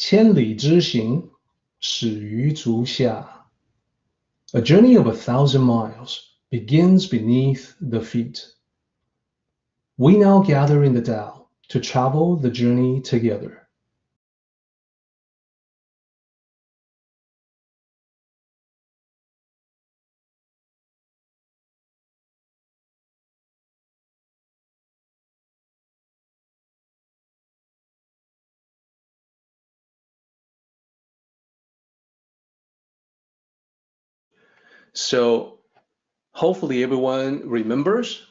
千里之行，始于足下. A journey of 1,000 miles begins beneath the feet. We now gather in the Tao to travel the journey together. So hopefully everyone remembers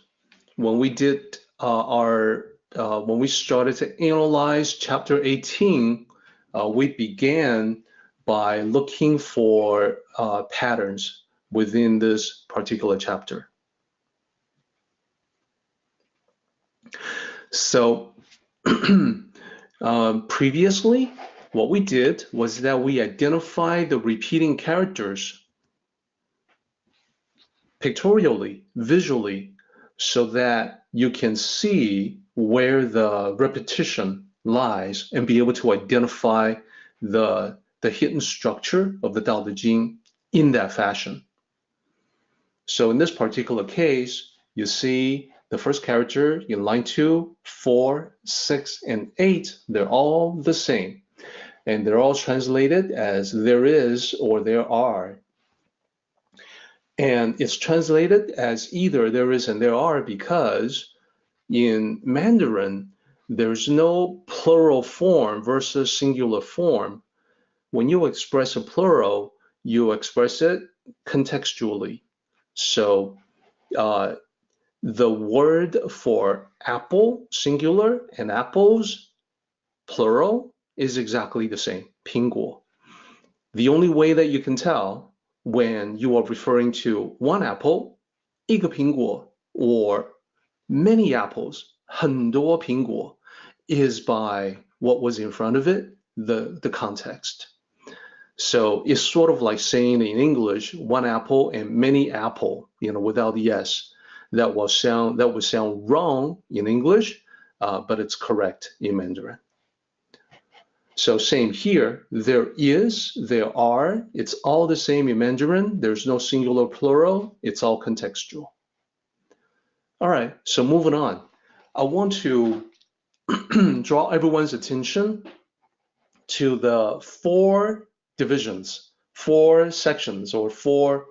when we did when we started to analyze chapter 18, we began by looking for patterns within this particular chapter. So previously, what we did was that we identified the repeating characters pictorially, visually, so that you can see where the repetition lies and be able to identify the hidden structure of the Tao Te Ching in that fashion. So in this particular case, you see the first character in line 2, 4, 6, and 8, they're all the same. And they're all translated as there is or there are. And it's translated as either there is and there are because in Mandarin, there's no plural form versus singular form. When you express a plural, you express it contextually. So the word for apple, singular, and apples, plural, is exactly the same, 苹果. The only way that you can tell when you are referring to one apple, 一个苹果, or many apples, 很多苹果, is by what was in front of it, the context. So it's sort of like saying in English, one apple and many apple, without the S. That would sound wrong in English, but it's correct in Mandarin. So same here, there is, there are, it's all the same in Mandarin. There's no singular plural, it's all contextual. All right, so moving on. I want to draw everyone's attention to the 4 divisions, 4 sections, or four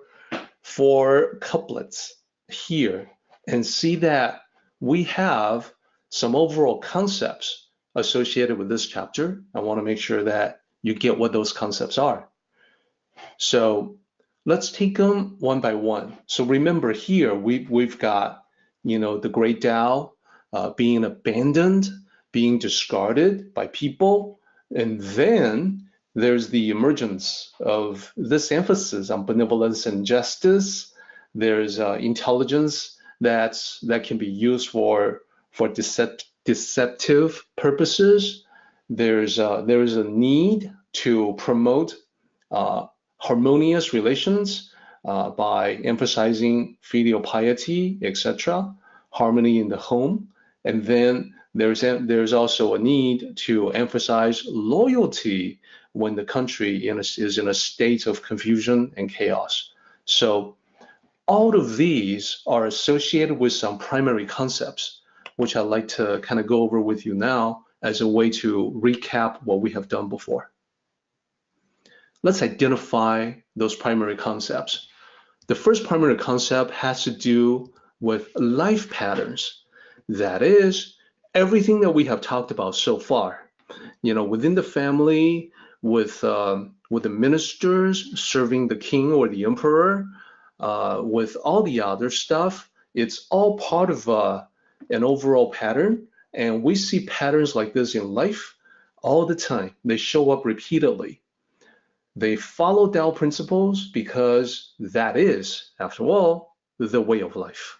couplets here, and see that we have some overall concepts associated with this chapter. I want to make sure that you get what those concepts are. So let's take them one by one. So remember here, we've got, the Great Tao being abandoned, being discarded by people, and then there's the emergence of this emphasis on benevolence and justice. There's intelligence that can be used for deceptive purposes. There is a need to promote harmonious relations by emphasizing filial piety, etc., harmony in the home. And then there's also a need to emphasize loyalty when the country is in a state of confusion and chaos. So all of these are associated with some primary concepts, which I'd like to kind of go over with you now as a way to recap what we have done before. Let's identify those primary concepts. The first primary concept has to do with life patterns. That is, everything that we have talked about so far, within the family, with the ministers serving the king or the emperor, with all the other stuff, it's all part of an overall pattern. And we see patterns like this in life all the time. They show up repeatedly. They follow Tao principles because that is, after all, the way of life.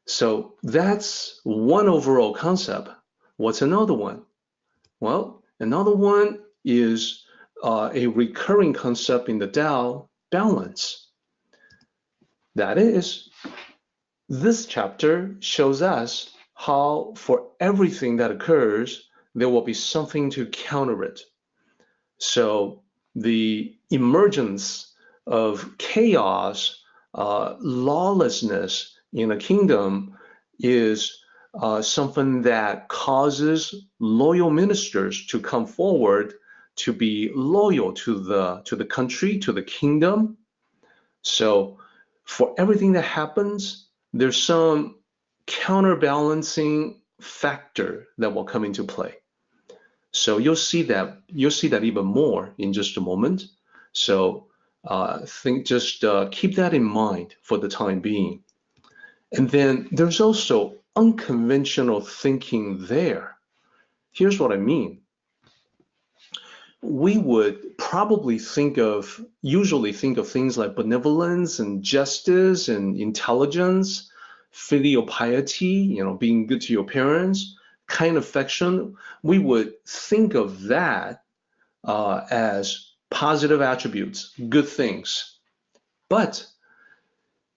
So that's one overall concept. What's another one? Well, another one is a recurring concept in the Tao, balance. That is, this chapter shows us how for everything that occurs, there will be something to counter it. So the emergence of chaos, lawlessness in a kingdom is something that causes loyal ministers to come forward to be loyal to the country, to the kingdom. So for everything that happens, there's some counterbalancing factor that will come into play. So you'll see that even more in just a moment. So keep that in mind for the time being. And then there's also unconventional thinking there. Here's what I mean. We would probably usually think of things like benevolence and justice and intelligence, filial piety, being good to your parents, kind affection. We would think of that as positive attributes, good things. But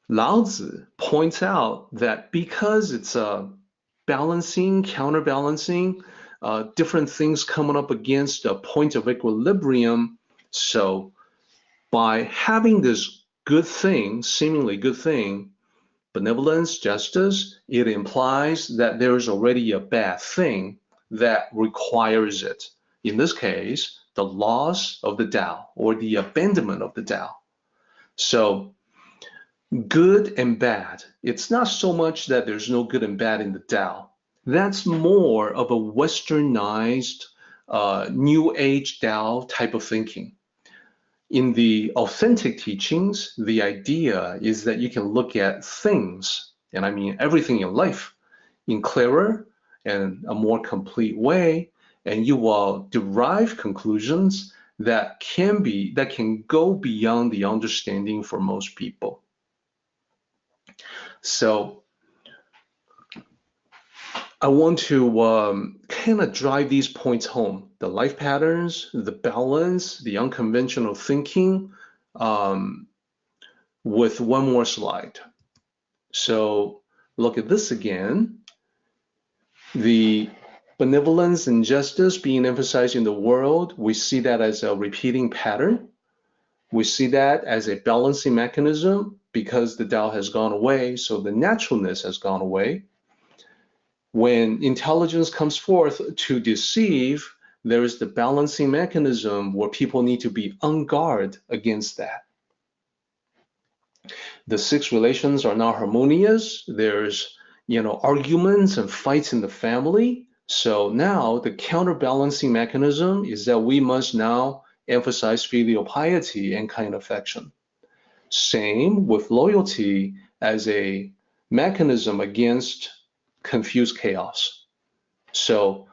Lao Tzu points out that because it's a balancing, counterbalancing, different things coming up against a point of equilibrium. So by having this good thing, seemingly good thing, benevolence, justice, it implies that there is already a bad thing that requires it. In this case, the loss of the Tao or the abandonment of the Tao. So good and bad, it's not so much that there's no good and bad in the Tao. That's more of a westernized, new age Tao type of thinking. In the authentic teachings, the idea is that you can look at things, and I mean everything in life, in clearer and a more complete way, and you will derive conclusions that can go beyond the understanding for most people. So I want to kind of drive these points home: the life patterns, the balance, the unconventional thinking, with one more slide. So look at this again. The benevolence and justice being emphasized in the world, we see that as a repeating pattern. We see that as a balancing mechanism because the Tao has gone away, so the naturalness has gone away. When intelligence comes forth to deceive, there is the balancing mechanism where people need to be on guard against that. The 6 relations are not harmonious. There's, arguments and fights in the family. So now the counterbalancing mechanism is that we must now emphasize filial piety and kind affection. Same with loyalty as a mechanism against confused chaos. So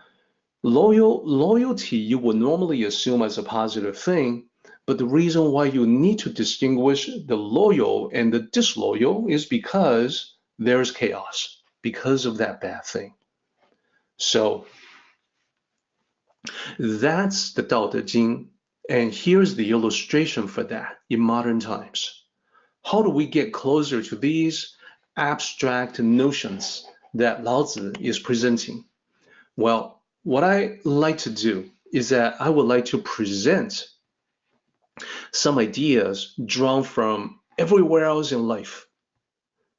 loyalty you would normally assume as a positive thing, but the reason why you need to distinguish the loyal and the disloyal is because there's chaos, because of that bad thing. So that's the Tao Te Ching, and here's the illustration for that in modern times. How do we get closer to these abstract notions that Lao Tzu is presenting? Well, what I like to do is that I would like to present some ideas drawn from everywhere else in life,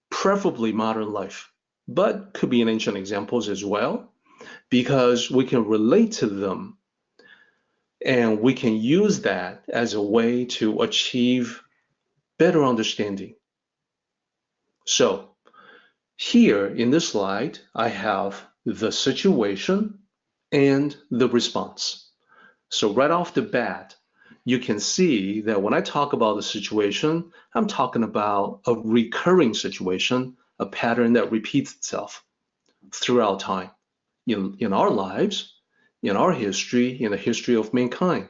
preferably modern life, but could be in ancient examples as well, because we can relate to them and we can use that as a way to achieve better understanding. So here in this slide, I have the situation and the response. So right off the bat, you can see that when I talk about the situation, I'm talking about a recurring situation, a pattern that repeats itself throughout time in our lives, in our history, in the history of mankind.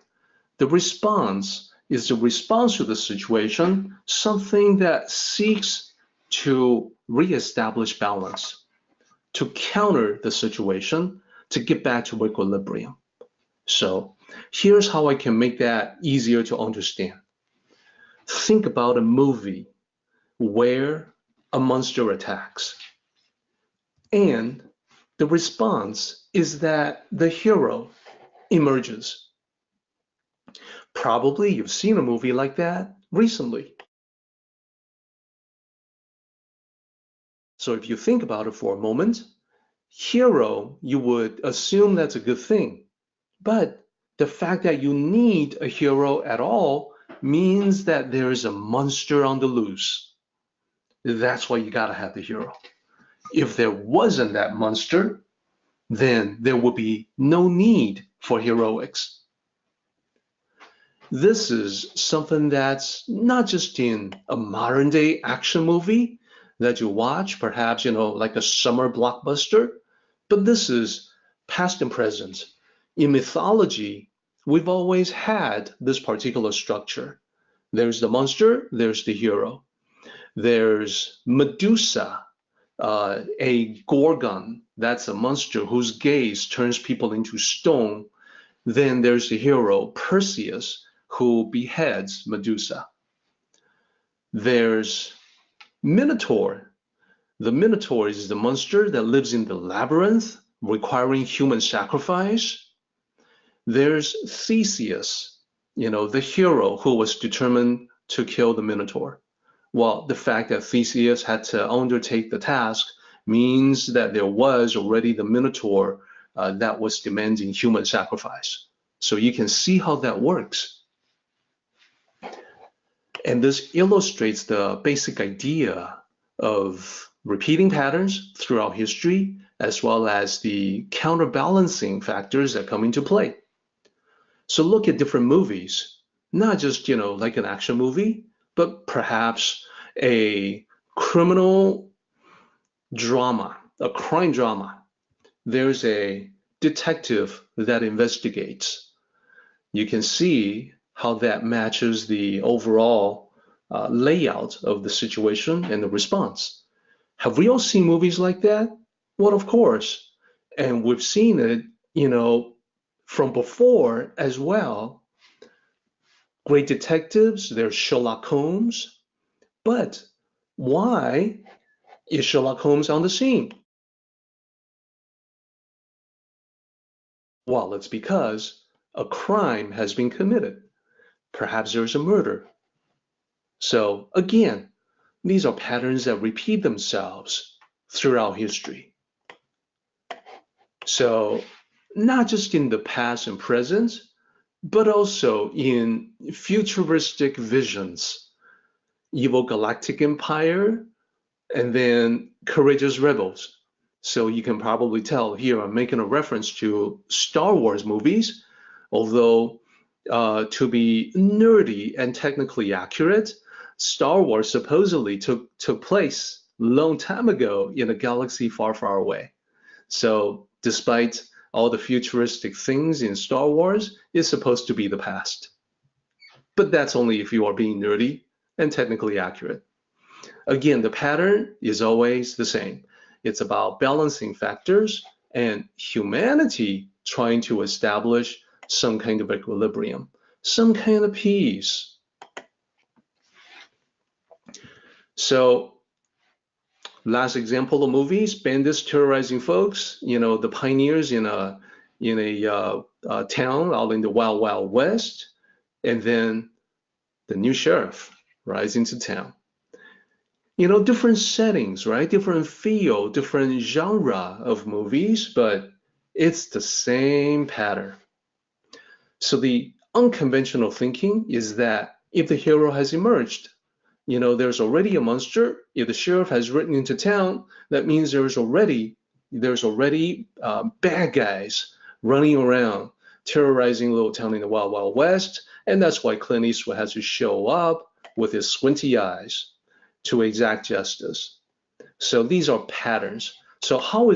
The response is the response to the situation, something that seeks to reestablish balance, to counter the situation, to get back to equilibrium. So here's how I can make that easier to understand. Think about a movie where a monster attacks, and the response is that the hero emerges. Probably you've seen a movie like that recently. So if you think about it for a moment, hero, you would assume that's a good thing. But the fact that you need a hero at all means that there is a monster on the loose. That's why you gotta have the hero. If there wasn't that monster, then there would be no need for heroics. This is something that's not just in a modern day action movie that you watch, perhaps, like a summer blockbuster, but this is past and present. In mythology, we've always had this particular structure. There's the monster, there's the hero. There's Medusa, a gorgon, that's a monster whose gaze turns people into stone. Then there's the hero, Perseus, who beheads Medusa. There's Minotaur. The Minotaur is the monster that lives in the labyrinth, requiring human sacrifice. There's Theseus, the hero who was determined to kill the Minotaur. Well, the fact that Theseus had to undertake the task means that there was already the Minotaur that was demanding human sacrifice. So you can see how that works. And this illustrates the basic idea of repeating patterns throughout history, as well as the counterbalancing factors that come into play. So look at different movies, not just, like an action movie, but perhaps a criminal drama, a crime drama. There's a detective that investigates. You can see how that matches the overall layout of the situation and the response. Have we all seen movies like that? Well, of course. And we've seen it, from before as well. Great detectives, there's Sherlock Holmes. But why is Sherlock Holmes on the scene? Well, it's because a crime has been committed. Perhaps there's a murder. So again, these are patterns that repeat themselves throughout history. So not just in the past and present, but also in futuristic visions. Evil galactic empire, and then courageous rebels. So you can probably tell here I'm making a reference to Star Wars movies, although to be nerdy and technically accurate, Star Wars supposedly took place a long time ago in a galaxy far, far away. So despite all the futuristic things in Star Wars, it's supposed to be the past. But that's only if you are being nerdy and technically accurate. Again, the pattern is always the same. It's about balancing factors and humanity trying to establish some kind of equilibrium, some kind of peace. So last example of movies, bandits terrorizing folks, the pioneers in a town out in the Wild Wild West, and then the new sheriff rides into town. Different settings, right? Different feel, different genre of movies, but it's the same pattern. So the unconventional thinking is that if the hero has emerged, there's already a monster. If the sheriff has ridden into town, that means there's already bad guys running around, terrorizing a little town in the Wild Wild West, and that's why Clint Eastwood has to show up with his squinty eyes to exact justice. So these are patterns. So how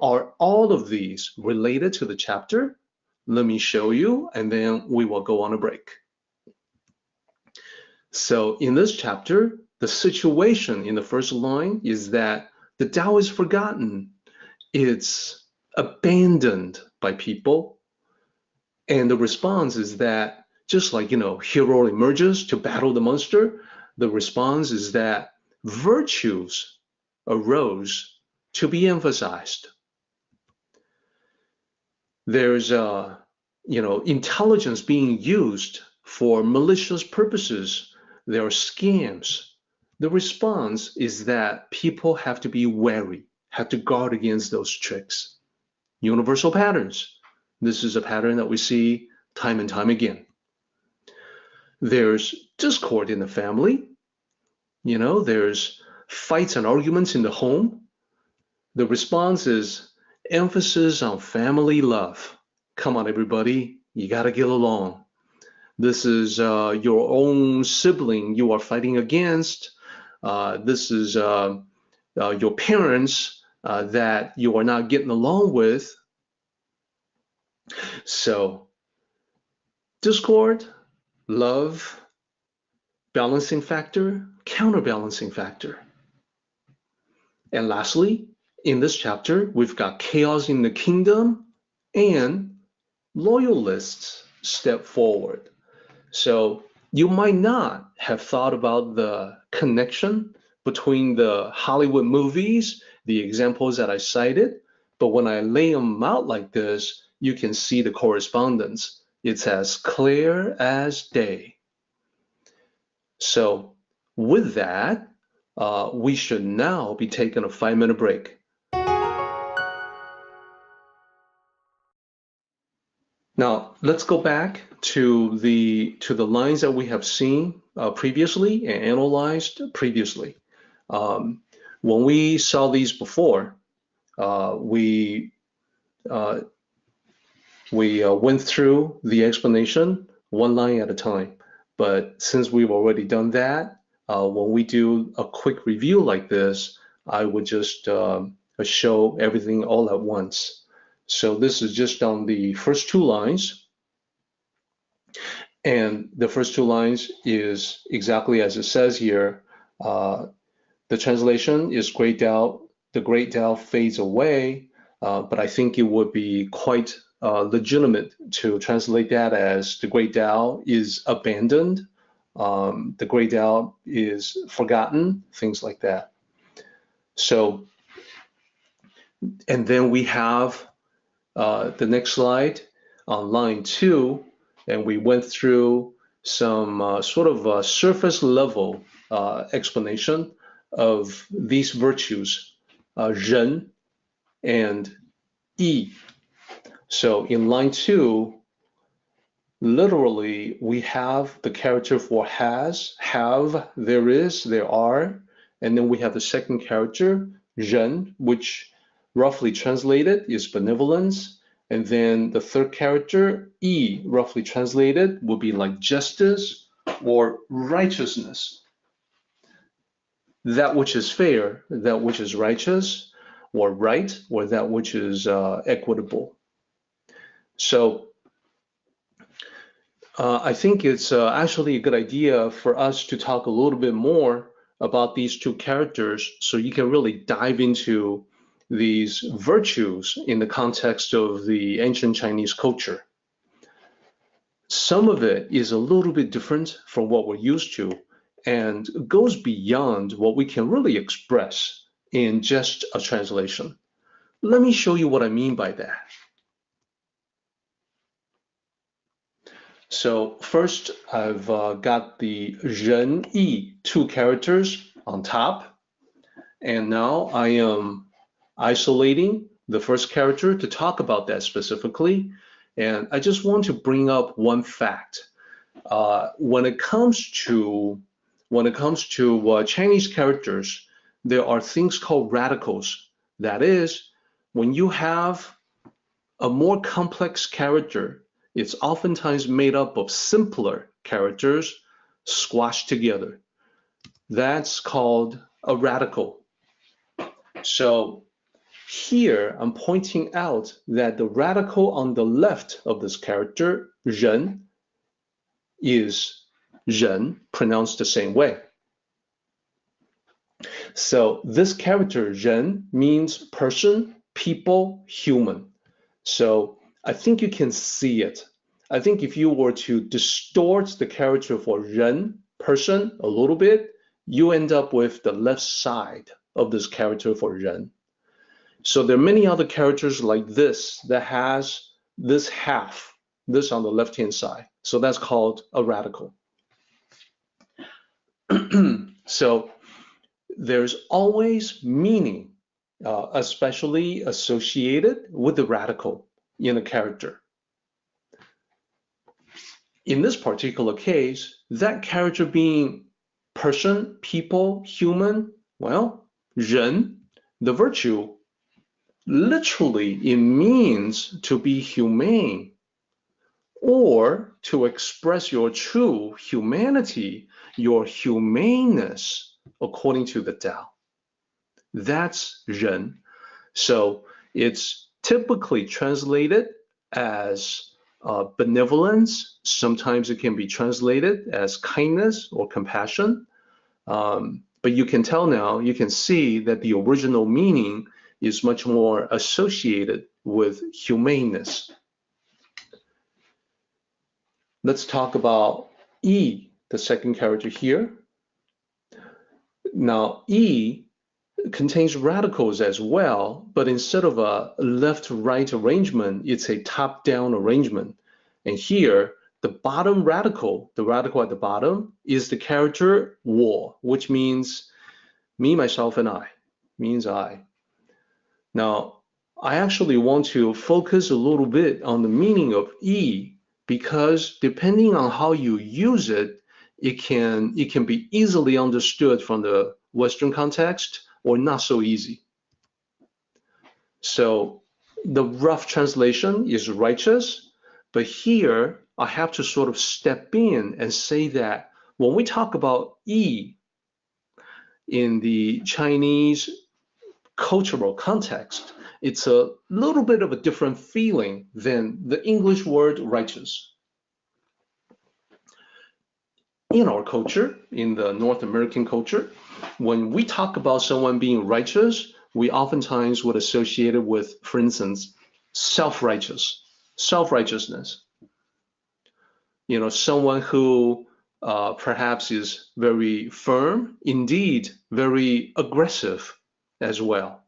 are all of these related to the chapter? Let me show you, and then we will go on a break. So in this chapter, the situation in the first line is that the Tao is forgotten. It's abandoned by people. And the response is that just like, hero emerges to battle the monster, the response is that virtues arose to be emphasized. there's intelligence being used for malicious purposes. There are scams. The response is that people have to be wary, have to guard against those tricks. Universal patterns. This is a pattern that we see time and time again. There's discord in the family. There's fights and arguments in the home. The response is emphasis on family love. Come on, everybody, you gotta get along. This is your own sibling you are fighting against. This is your parents that you are not getting along with. So, discord, love, balancing factor, counterbalancing factor. And lastly, in this chapter, we've got chaos in the kingdom and loyalists step forward. So you might not have thought about the connection between the Hollywood movies, the examples that I cited, but when I lay them out like this, you can see the correspondence. It's as clear as day. So with that, we should now be taking a 5-minute break. Now, let's go back to the lines that we have seen previously and analyzed previously. When we saw these before, we went through the explanation one line at a time. But since we've already done that, when we do a quick review like this, I would just show everything all at once. So this is just on the first 2 lines. And the first 2 lines is exactly as it says here. The translation is Great Tao, the Great Tao fades away, but I think it would be quite legitimate to translate that as the Great Tao is abandoned, the Great Tao is forgotten, things like that. So, and then we have the next slide on line 2, and we went through some sort of surface level explanation of these virtues, 仁 and 义. So in line 2, literally we have the character for has, have, there is, there are, and then we have the second character, 仁, which roughly translated is benevolence, and then the third character, 义, roughly translated would be like justice or righteousness. That which is fair, that which is righteous or right, or that which is equitable. So I think it's actually a good idea for us to talk a little bit more about these 2 characters so you can really dive into these virtues in the context of the ancient Chinese culture. Some of it is a little bit different from what we're used to and goes beyond what we can really express in just a translation. Let me show you what I mean by that. So first, I've got the 仁义 2 characters on top, and now I am isolating the first character to talk about that specifically. And I just want to bring up one fact. When it comes to Chinese characters, there are things called radicals. That is, when you have a more complex character, it's oftentimes made up of simpler characters squashed together. That's called a radical. So here I'm pointing out that the radical on the left of this character, 仁, is 人 pronounced the same way. So this character 人 means person, people, human. So I think you can see it. I think if you were to distort the character for 人, person, a little bit, you end up with the left side of this character for 人. So there are many other characters like this that has this half, this on the left-hand side. So that's called a radical. So there's always meaning, especially associated with the radical in a character. In this particular case, that character being person, people, human, well, 人, the virtue, literally it means to be humane or to express your true humanity, your humaneness according to the Tao. That's 人. So it's typically translated as benevolence. Sometimes it can be translated as kindness or compassion. But you can tell now, you can see that the original meaning is much more associated with humaneness. Let's talk about E, the second character here. Now, E contains radicals as well, but instead of a left-right arrangement, it's a top-down arrangement. And here, the bottom radical, the radical at the bottom, is the character 我, which means me, myself, and I, means I. Now, I actually want to focus a little bit on the meaning of E, because depending on how you use it, it can be easily understood from the Western context or not so easy. So the rough translation is righteous, but here I have to sort of step in and say that when we talk about E in the Chinese cultural context, it's a little bit of a different feeling than the English word righteous. In our culture, in the North American culture, when we talk about someone being righteous, we oftentimes would associate it with, for instance, self-righteousness. You know, someone who perhaps is very firm, indeed very aggressive as well.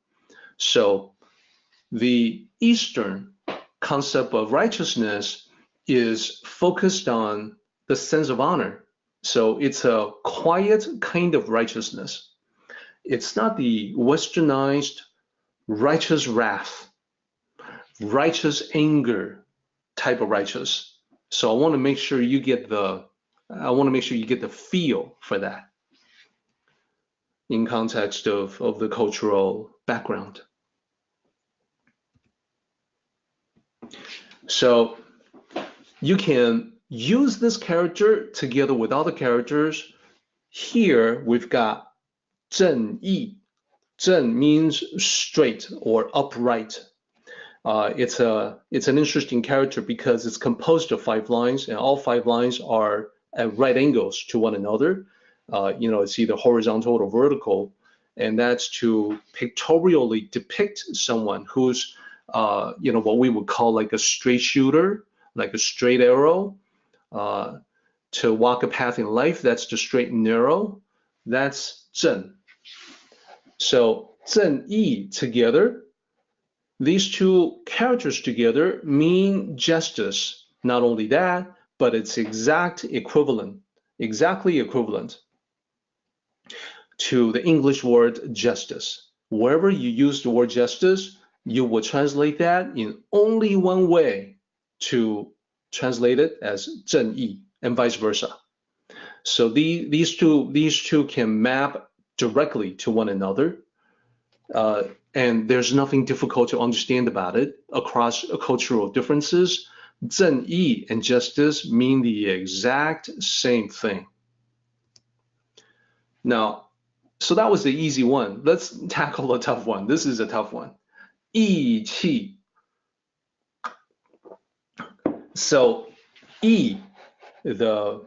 So the Eastern concept of righteousness is focused on the sense of honor. So it's a quiet kind of righteousness. It's not the westernized righteous wrath, righteous anger type of righteous. So I want to make sure you get the feel for that in context of the cultural background. So you can use this character together with other characters. Here we've got 正义. 正 means straight or upright. It's an interesting character because it's composed of 5 lines, and all 5 lines are at right angles to one another. You know, it's either horizontal or vertical, and that's to pictorially depict someone who's, you know, what we would call like a straight shooter, like a straight arrow. To walk a path in life, that's the straight and narrow. That's 正. So 正义 together, these two characters together mean justice. Not only that, but it's exactly equivalent to the English word justice. Wherever you use the word justice, you will translate that in only one way, to translate it as 正义, and vice versa. So these two can map directly to one another, and there's nothing difficult to understand about it across cultural differences. 正义 and justice mean the exact same thing. Now, so that was the easy one. Let's tackle a tough one. This is a tough one. 义气. So E, the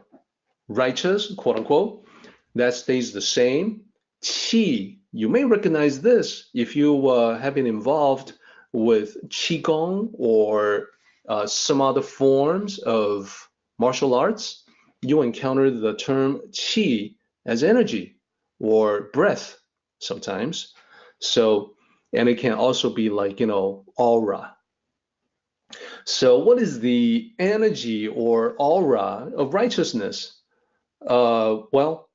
righteous, quote unquote, that stays the same. Qi, you may recognize this if you have been involved with Qigong or some other forms of martial arts. You encounter the term Qi as energy or breath sometimes. So, and it can also be like, you know, aura. So what is the energy or aura of righteousness? Well,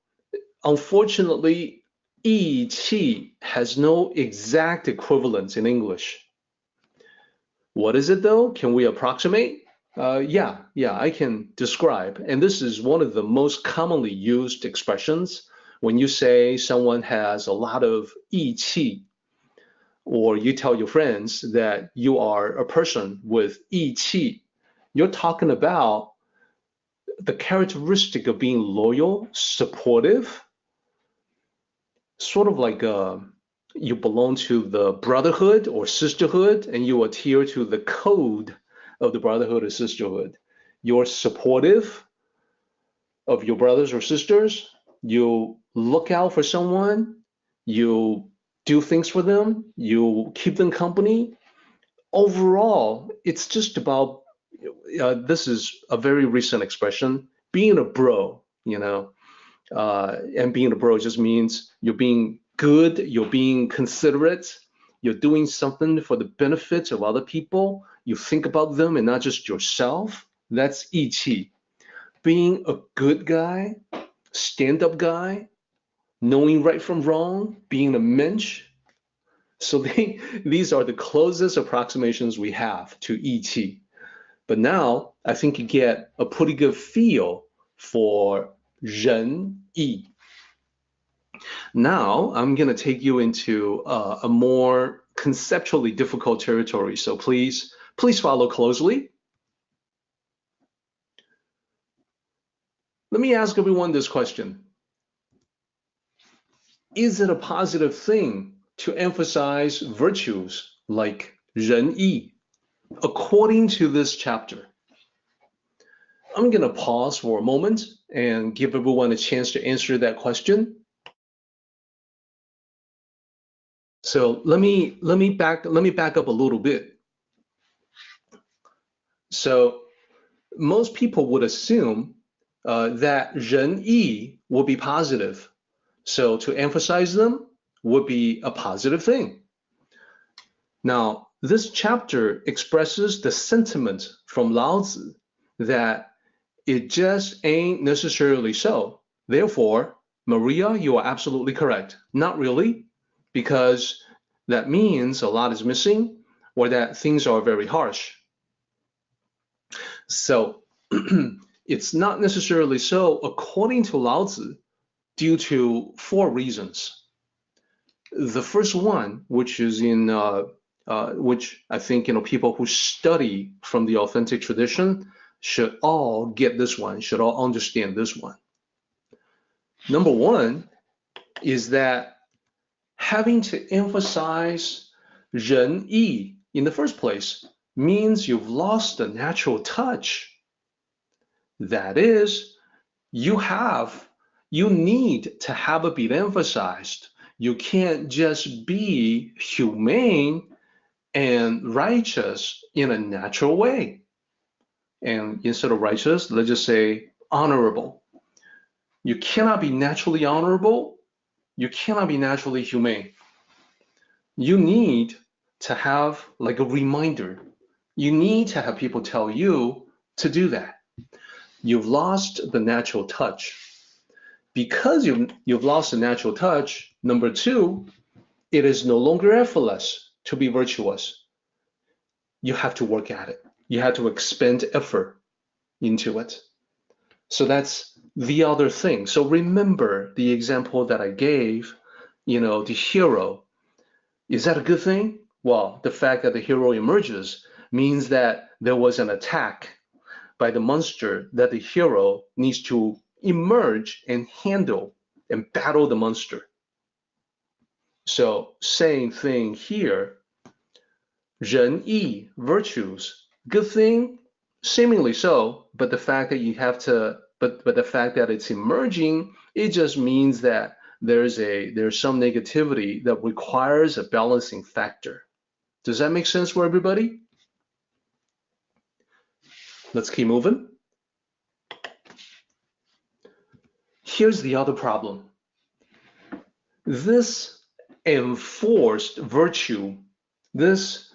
unfortunately, 义气 has no exact equivalent in English. What is it though? Can we approximate? Yeah, I can describe. And this is one of the most commonly used expressions when you say someone has a lot of 义气, or you tell your friends that you are a person with 义气. You're talking about the characteristic of being loyal, supportive, sort of like you belong to the brotherhood or sisterhood, and you adhere to the code of the brotherhood or sisterhood. You're supportive of your brothers or sisters. You look out for someone. You do things for them. You keep them company. Overall, it's just about, this is a very recent expression, being a bro, and being a bro just means you're being good, you're being considerate, you're doing something for the benefit of other people, you think about them and not just yourself. That's 义气. Being a good guy, stand-up guy, knowing right from wrong, being a mensch. So these are the closest approximations we have to 义气. But now I think you get a pretty good feel for 仁义. Now I'm going to take you into a more conceptually difficult territory. So please follow closely. Let me ask everyone this question. Is it a positive thing to emphasize virtues like 仁义according to this chapter? I'm going to pause for a moment and give everyone a chance to answer that question. So let me back up a little bit. So most people would assume that 仁义will be positive. So to emphasize them would be a positive thing. Now, this chapter expresses the sentiment from Lao Tzu that it just ain't necessarily so. Therefore, Maria, you are absolutely correct. Not really, because that means a lot is missing or that things are very harsh. So it's not necessarily so according to Lao Tzu due to 4 reasons. The first one, which is in which I think people who study from the authentic tradition should all get this one, should all understand this one. Number 1 is that having to emphasize 仁义 in the first place means you've lost the natural touch. That is, you need to have it be emphasized. You can't just be humane and righteous in a natural way. And instead of righteous, let's just say honorable. You cannot be naturally honorable. You cannot be naturally humane. You need to have like a reminder. You need to have people tell you to do that. You've lost the natural touch. Because you've lost the natural touch, number 2, it is no longer effortless to be virtuous. You have to work at it. You have to expend effort into it. So that's the other thing. So remember the example that I gave, the hero. Is that a good thing? Well, the fact that the hero emerges means that there was an attack by the monster that the hero needs to emerge and handle and battle the monster. So same thing here. 仁义, virtues, good thing, seemingly so, but the fact that you have to, but the fact that it's emerging, it just means that there's some negativity that requires a balancing factor. Does that make sense for everybody? Let's keep moving. Here's the other problem. This enforced virtue, this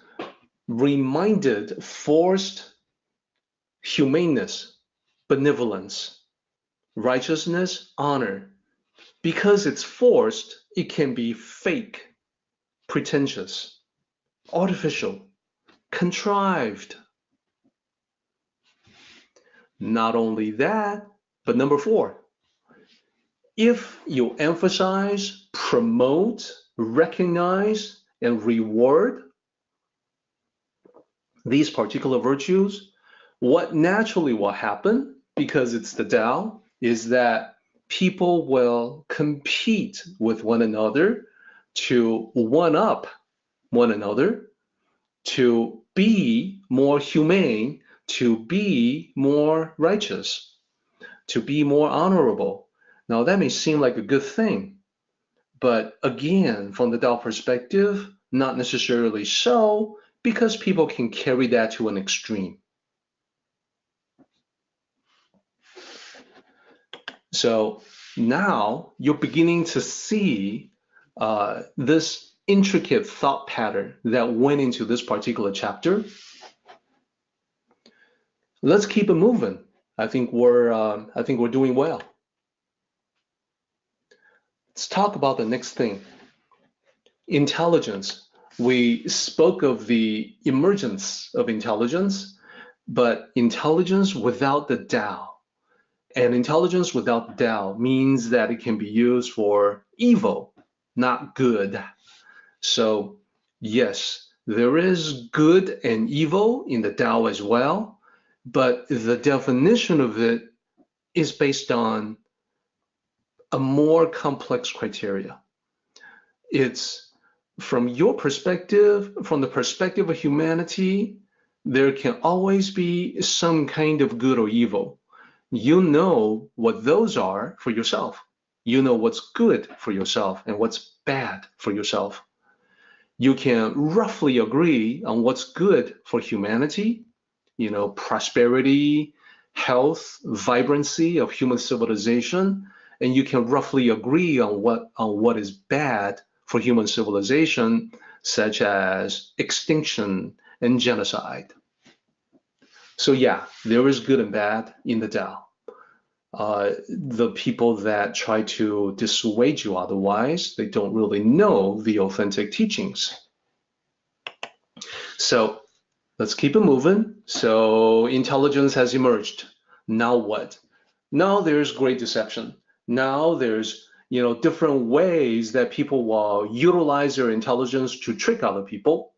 reminded forced humaneness, benevolence, righteousness, honor. Because it's forced, it can be fake, pretentious, artificial, contrived. Not only that, but number 4, if you emphasize, promote, recognize, and reward these particular virtues, what naturally will happen, because it's the Tao, is that people will compete with one another to one-up one another, to be more humane, to be more righteous, to be more honorable. Now that may seem like a good thing, but again, from the Tao perspective, not necessarily so, because people can carry that to an extreme. So now you're beginning to see this intricate thought pattern that went into this particular chapter. Let's keep it moving. I think we're doing well. Let's talk about the next thing. Intelligence. We spoke of the emergence of intelligence, but intelligence without the Tao. And intelligence without the Tao means that it can be used for evil, not good. So yes, there is good and evil in the Tao as well, but the definition of it is based on a more complex criteria. It's from your perspective, from the perspective of humanity, there can always be some kind of good or evil. You know what those are for yourself. You know what's good for yourself and what's bad for yourself. You can roughly agree on what's good for humanity, prosperity, health, vibrancy of human civilization, and you can roughly agree on what is bad for human civilization, such as extinction and genocide. So yeah, there is good and bad in the Tao. The people that try to dissuade you otherwise, they don't really know the authentic teachings. So let's keep it moving. So intelligence has emerged. Now what? Now there's great deception. Now there's different ways that people will utilize their intelligence to trick other people.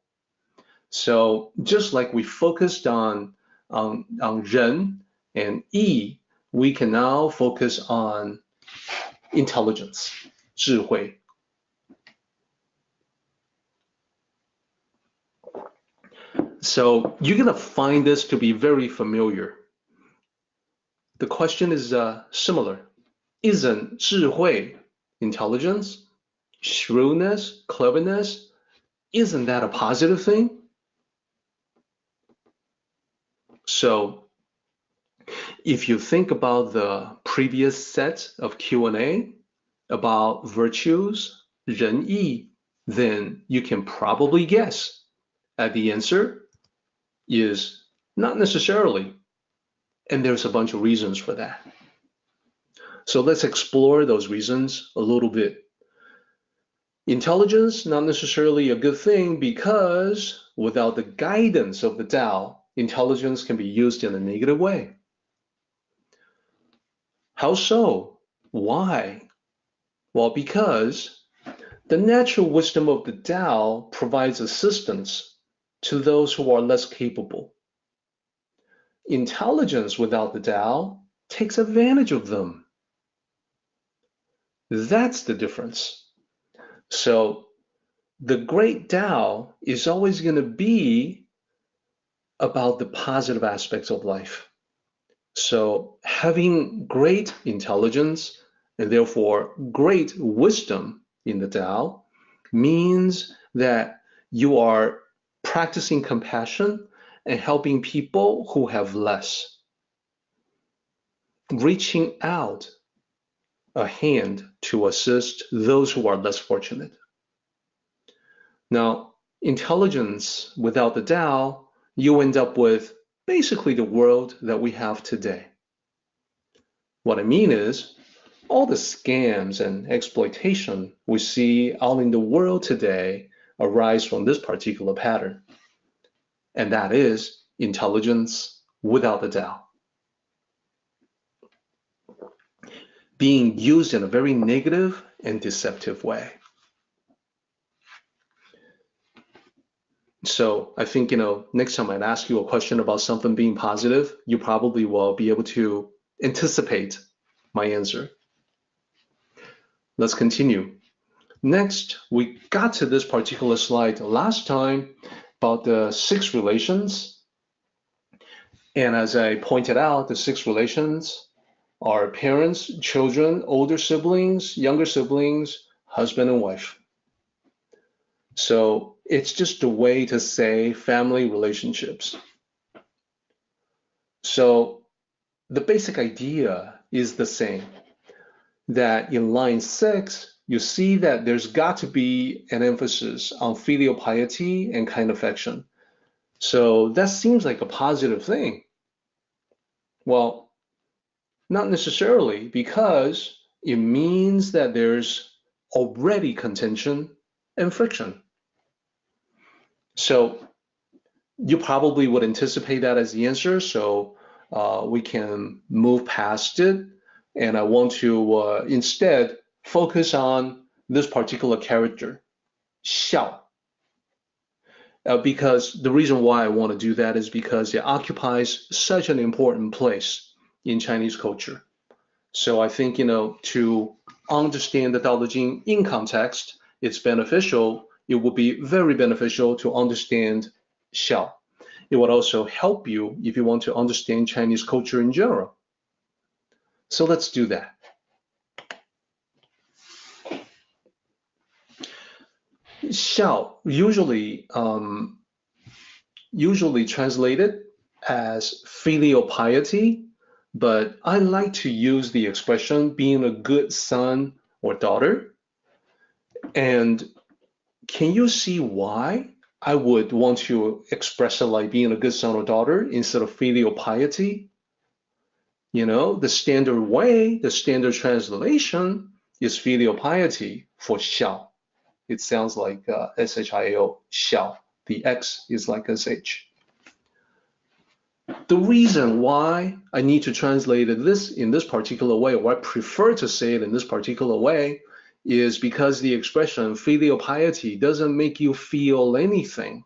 So just like we focused on Ren and Yi, we can now focus on intelligence, 智慧. So you're going to find this to be very familiar. The question is similar. Isn't 智慧, intelligence, shrewdness, cleverness, isn't that a positive thing? So if you think about the previous set of Q&A about virtues, 仁义, then you can probably guess that the answer is not necessarily. And there's a bunch of reasons for that. So let's explore those reasons a little bit. Intelligence, not necessarily a good thing, because without the guidance of the Tao, intelligence can be used in a negative way. How so? Why? Well, because the natural wisdom of the Tao provides assistance to those who are less capable. Intelligence without the Tao takes advantage of them. That's the difference. So the Great Tao is always going to be about the positive aspects of life. So having great intelligence and therefore great wisdom in the Tao means that you are practicing compassion and helping people who have less, reaching out a hand to assist those who are less fortunate. Now, intelligence without the Tao, you end up with basically the world that we have today. What I mean is, all the scams and exploitation we see out in the world today arise from this particular pattern, and that is intelligence without the Tao, being used in a very negative and deceptive way. So I think, next time I'd ask you a question about something being positive, you probably will be able to anticipate my answer. Let's continue. Next, we got to this particular slide last time about the 6 relations. And as I pointed out, the 6 relations are parents, children, older siblings, younger siblings, husband and wife. So it's just a way to say family relationships. So the basic idea is the same, that in line 6, you see that there's got to be an emphasis on filial piety and kind affection. So that seems like a positive thing. Well, not necessarily, because it means that there's already contention and friction. So you probably would anticipate that as the answer, so we can move past it. And I want to instead focus on this particular character, Xiào. Because the reason why I want to do that is because it occupies such an important place in Chinese culture. So I think, to understand the Tao Te Ching in context, it's beneficial. It would be very beneficial to understand Xiào. It would also help you if you want to understand Chinese culture in general. So let's do that. Xiào, usually translated as filial piety, but I like to use the expression being a good son or daughter. And can you see why I would want to express it like being a good son or daughter instead of filial piety? The standard way, the standard translation is filial piety for Xiào. It sounds like S-H-I-A-O, Xiào. The X is like SH. The reason why I need to translate this in this particular way, or I prefer to say it in this particular way, is because the expression filial piety doesn't make you feel anything.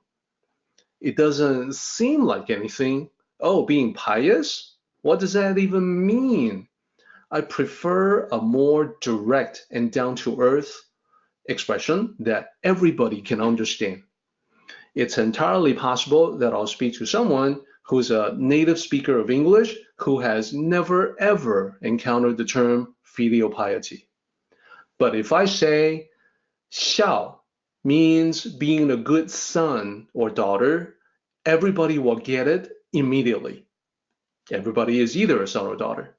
It doesn't seem like anything. Oh, being pious? What does that even mean? I prefer a more direct and down-to-earth expression that everybody can understand. It's entirely possible that I'll speak to someone who's a native speaker of English who has never ever encountered the term filial piety. But if I say Xiào means being a good son or daughter, everybody will get it immediately. Everybody is either a son or daughter.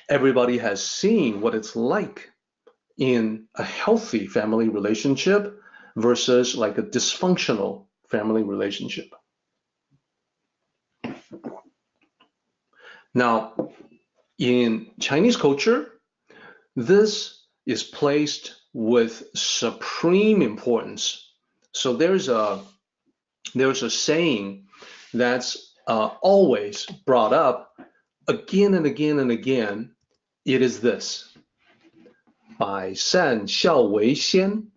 Everybody has seen what it's like in a healthy family relationship versus like a dysfunctional family relationship. Now, in Chinese culture, this is placed with supreme importance. So there's a saying that's always brought up again and again and again. It is this: 百善孝为先.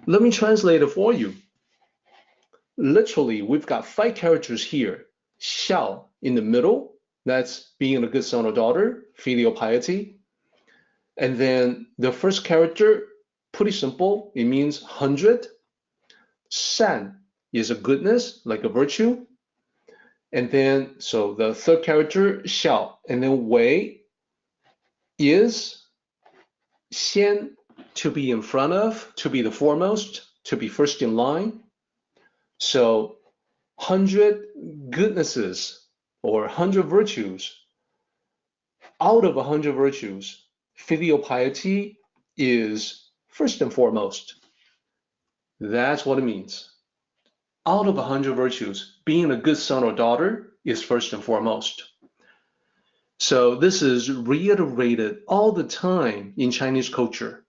Let me translate it for you. Literally, we've got 5 characters here. Xiào in the middle, that's being a good son or daughter, filial piety. And then the first character, pretty simple, it means 100. San is a goodness, like a virtue. And then, so the third character, Xiào, and then Wei is Xian, to be in front of, to be the foremost, to be first in line. So 100 goodnesses or 100 virtues. Out of 100 virtues, filial piety is first and foremost. That's what it means. Out of 100 virtues, being a good son or daughter is first and foremost. So this is reiterated all the time in Chinese culture.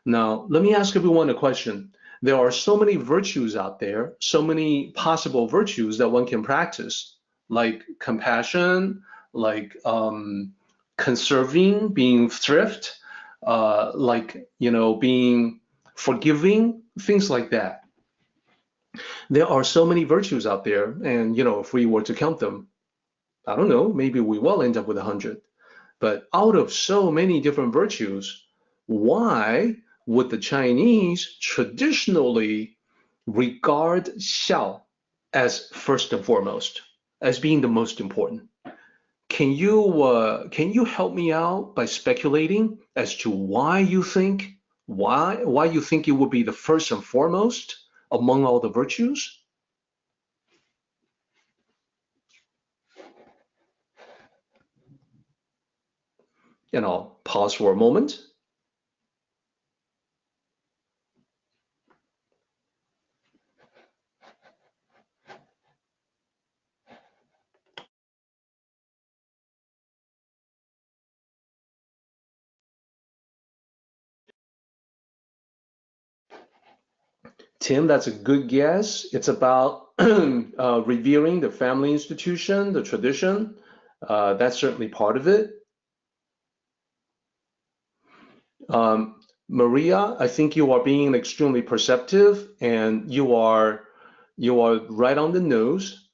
Now, let me ask everyone a question. There are so many virtues out there, so many possible virtues that one can practice, like compassion, like conserving, being thrift, like, being forgiving, things like that. There are so many virtues out there, and, if we were to count them, I don't know, maybe we will end up with 100. But out of so many different virtues, why would the Chinese traditionally regard Xiào as first and foremost, as being the most important? Can you help me out by speculating as to why you think it would be the first and foremost among all the virtues? And I'll pause for a moment. Tim, that's a good guess. It's about revering the family institution, the tradition. That's certainly part of it. Maria, I think you are being extremely perceptive, and you are right on the nose.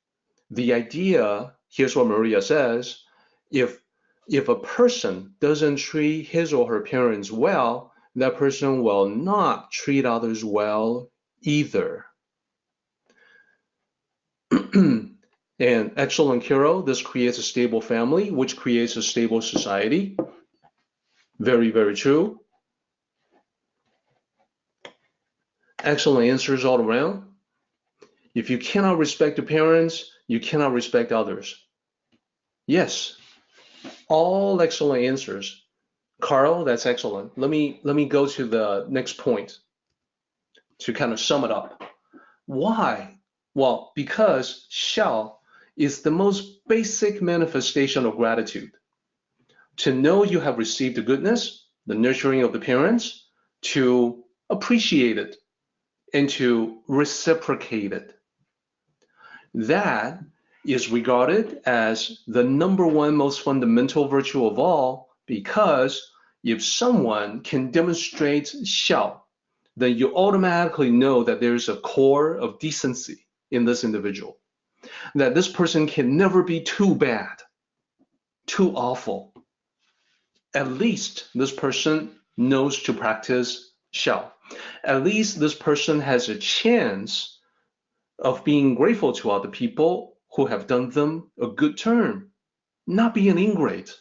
The idea, here's what Maria says: if a person doesn't treat his or her parents well, that person will not treat others well either. And excellent, Kiro, this creates a stable family, which creates a stable society. Very, very true. Excellent answers all around. If you cannot respect your parents, you cannot respect others. Yes, all excellent answers. Carl, that's excellent. Let me go to the next point to kind of sum it up. Why? Well, because Xiào is the most basic manifestation of gratitude. To know you have received the goodness, the nurturing of the parents, to appreciate it, and to reciprocate it. That is regarded as the number one most fundamental virtue of all, because if someone can demonstrate Xiào, then you automatically know that there's a core of decency in this individual, that this person can never be too bad, too awful. At least this person knows to practice Xiào. At least this person has a chance of being grateful to other people who have done them a good turn, not being ingrate.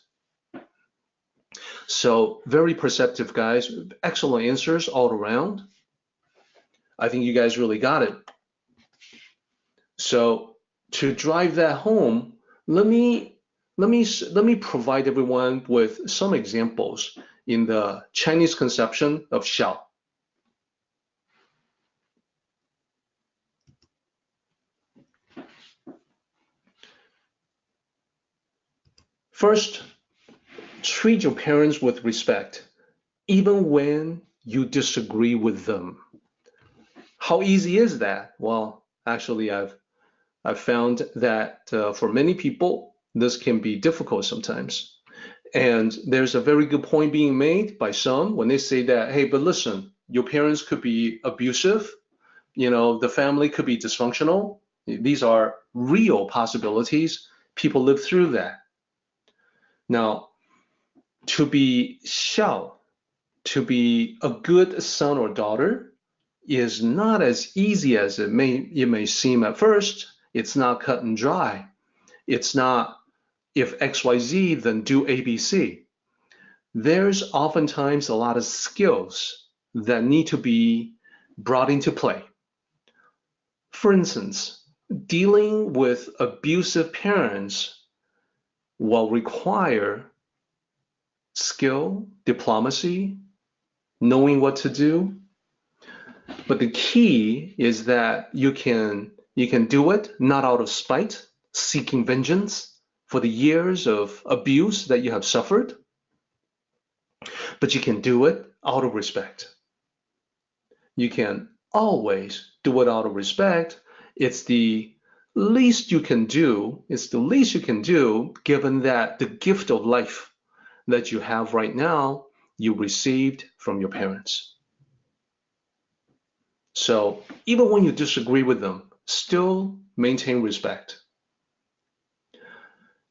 So very perceptive, guys. Excellent answers all around. I think you guys really got it. So to drive that home, let me provide everyone with some examples in the Chinese conception of Xiào. First, treat your parents with respect, even when you disagree with them. How easy is that? Well, actually, I've found that for many people, this can be difficult sometimes. And there's a very good point being made by some when they say that, hey, but listen, your parents could be abusive, the family could be dysfunctional. These are real possibilities. People live through that. Now, to be Xiào, to be a good son or daughter, is not as easy as it may seem at first. It's not cut and dry. It's not if XYZ, then do ABC. There's oftentimes a lot of skills that need to be brought into play. For instance, dealing with abusive parents will require skill, diplomacy, knowing what to do. But the key is that you can do it not out of spite, seeking vengeance for the years of abuse that you have suffered, but you can do it out of respect. You can always do it out of respect. It's the least you can do. It's the least you can do, given that the gift of life that you have right now, you received from your parents. So even when you disagree with them, still maintain respect.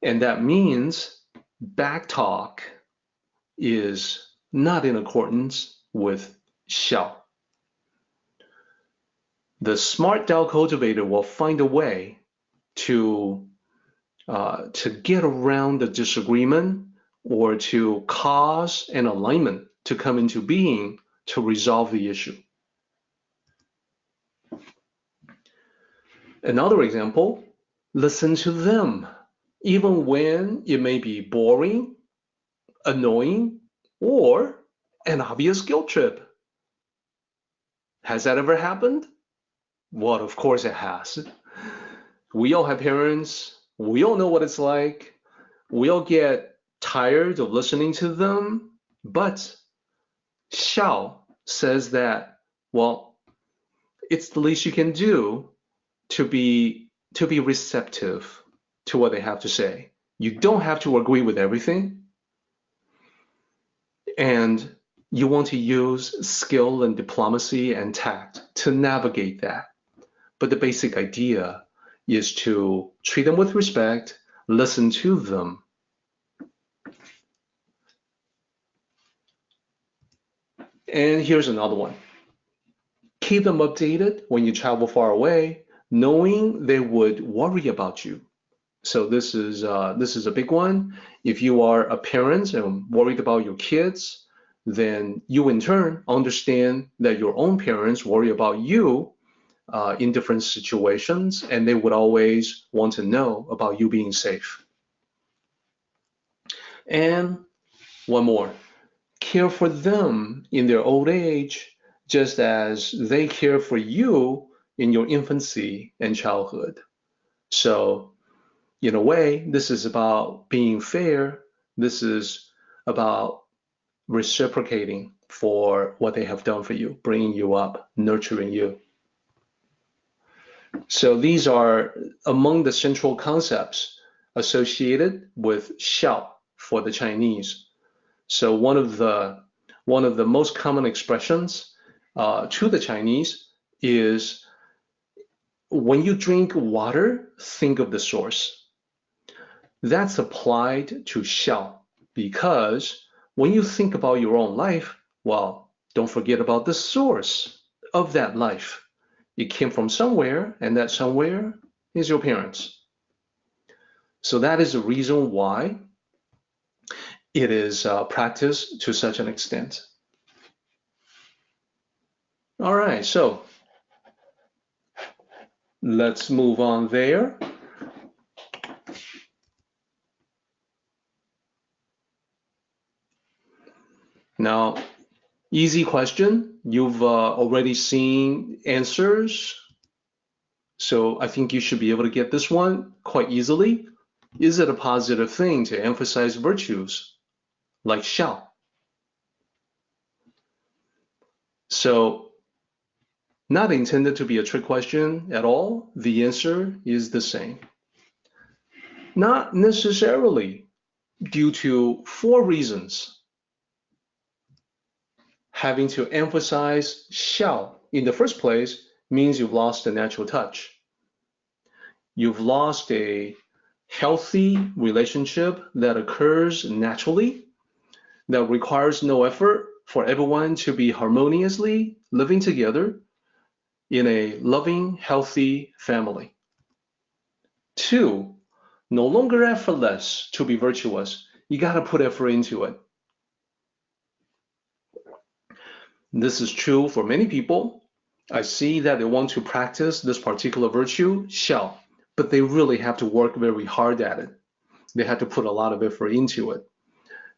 And that means backtalk is not in accordance with Xiào. The smart Tao cultivator will find a way to get around the disagreement or to cause an alignment to come into being to resolve the issue. Another example, listen to them, even when it may be boring, annoying, or an obvious guilt trip. Has that ever happened? Well, of course it has. We all have parents. We all know what it's like. We all get tired of listening to them. But Xiào says that, well, it's the least you can do to be receptive to what they have to say. You don't have to agree with everything. And you want to use skill and diplomacy and tact to navigate that. But the basic idea is to treat them with respect, listen to them. And here's another one. Keep them updated when you travel far away, knowing they would worry about you. So this is a big one. If you are a parent and worried about your kids, then you in turn understand that your own parents worry about you in different situations, and they would always want to know about you being safe. And one more, care for them in their old age, just as they care for you in your infancy and childhood. So in a way, this is about being fair. This is about reciprocating for what they have done for you, bringing you up, nurturing you. So these are among the central concepts associated with Xiào for the Chinese. So one of the most common expressions to the Chinese is, when you drink water, think of the source. That's applied to Xiào, because when you think about your own life, well, don't forget about the source of that life. It came from somewhere, and that somewhere is your parents. So that is the reason why it is practiced to such an extent. All right, so let's move on there. Now, easy question. You've already seen answers, so I think you should be able to get this one quite easily. Is it a positive thing to emphasize virtues like Xiào? So, not intended to be a trick question at all. The answer is the same. Not necessarily, due to 4 reasons. Having to emphasize Xiào in the first place means you've lost the natural touch. You've lost a healthy relationship that occurs naturally, that requires no effort for everyone to be harmoniously living together in a loving, healthy family. 2, no longer effortless to be virtuous. You got to put effort into it. This is true for many people. I see that they want to practice this particular virtue, Xiào, but they really have to work very hard at it. They have to put a lot of effort into it.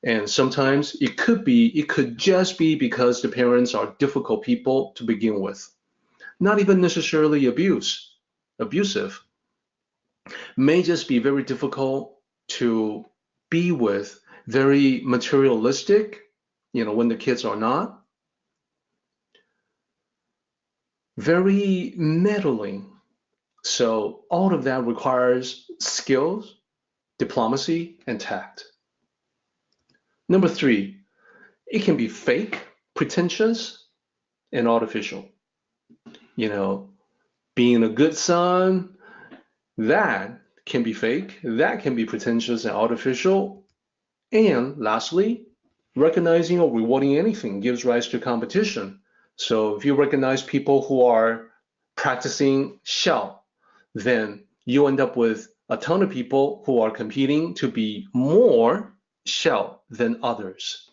And sometimes it could just be because the parents are difficult people to begin with. Not even necessarily abusive. May just be very difficult to be with, very materialistic, when the kids are not. Very meddling. So all of that requires skills, diplomacy, and tact. Number 3, it can be fake, pretentious, and artificial. Being a good son, that can be fake, that can be pretentious and artificial. And lastly, recognizing or rewarding anything gives rise to competition. So if you recognize people who are practicing Xiào, then you end up with a ton of people who are competing to be more Xiào than others.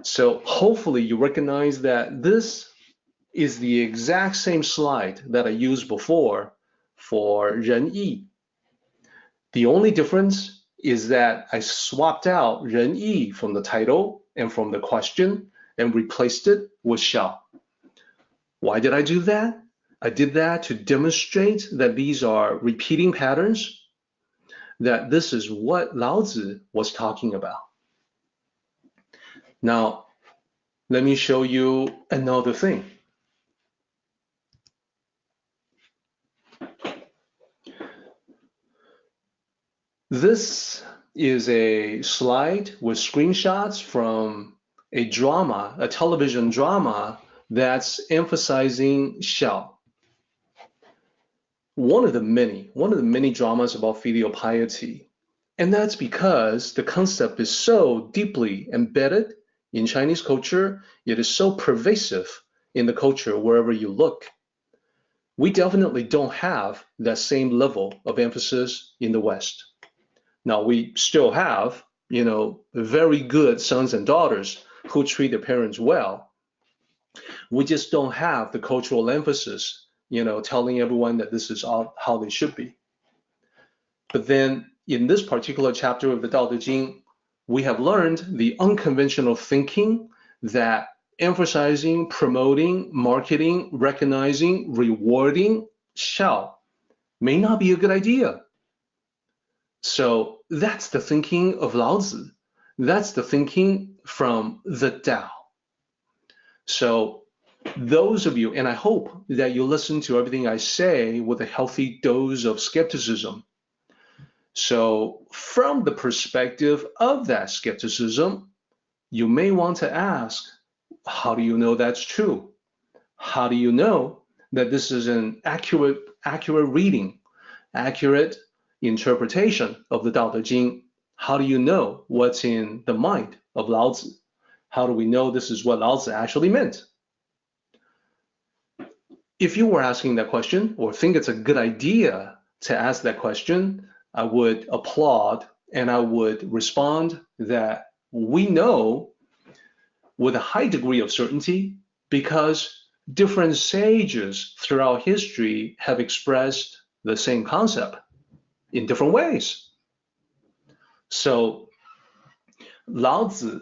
So hopefully you recognize that this is the exact same slide that I used before for 仁义. The only difference is that I swapped out 仁义 from the title and from the question and replaced it with Xiào. Why did I do that? I did that to demonstrate that these are repeating patterns, that this is what Lao Tzu was talking about. Now, let me show you another thing. This is a slide with screenshots from a drama, a television drama that's emphasizing Xiào. One of the many dramas about filial piety. And that's because the concept is so deeply embedded in Chinese culture. It is so pervasive in the culture wherever you look. We definitely don't have that same level of emphasis in the West. Now, we still have, very good sons and daughters who treat their parents well. We just don't have the cultural emphasis, telling everyone that this is how they should be. But then in this particular chapter of the Tao Te Ching, we have learned the unconventional thinking that emphasizing, promoting, marketing, recognizing, rewarding Xiào may not be a good idea. So that's the thinking of Lao Tzu. That's the thinking from the Tao. So those of you, and I hope that you listen to everything I say with a healthy dose of skepticism. So from the perspective of that skepticism, you may want to ask, how do you know that's true? How do you know that this is an accurate reading, accurate interpretation of the Tao Te Ching? How do you know what's in the mind of Lao Tzu? How do we know this is what Lao Tzu actually meant? If you were asking that question or think it's a good idea to ask that question, I would applaud and I would respond that we know with a high degree of certainty because different sages throughout history have expressed the same concept in different ways. So Lao Tzu,